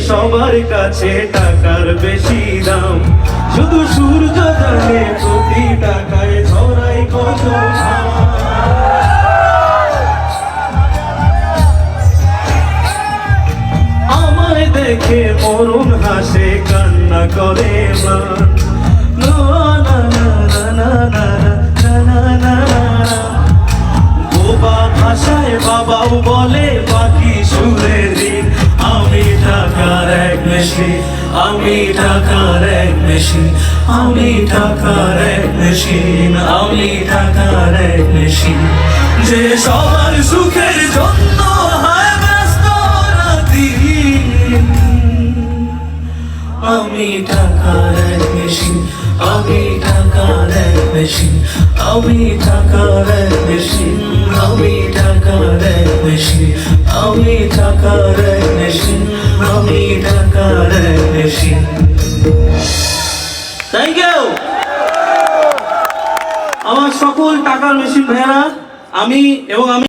সবার কাছে টাকার বেশি দাম, শুধু সূর্য জানে প্রতি টাকায় ঝরাই কত ঘাম। আমায় দেখে মরুন হাসে কান্না করে মান, না না না না না না না না না। বোবা ভাষায় বাবাও বলে বাকি সুরে দিন, আমি টাকার এক মেশিন, আমি টাকার এক মেশিন, আমি টাকার এক মেশিন, আমি টাকার এক মেশিন, যে সবার সুখের জন্য হয় ব্যস্ত রাতদিন। আমি টাকার এক মেশিন, আমি টাকার এক মেশিন, আমি টাকার এক মেশিন, আমি টাকার এক মেশিন, আমি টাকার এক মেশিন, আমি টাকার এক মেশিন। থ্যাংক ইউ আমার সকল টাকার মেশিন ভাইয়েরা। আমি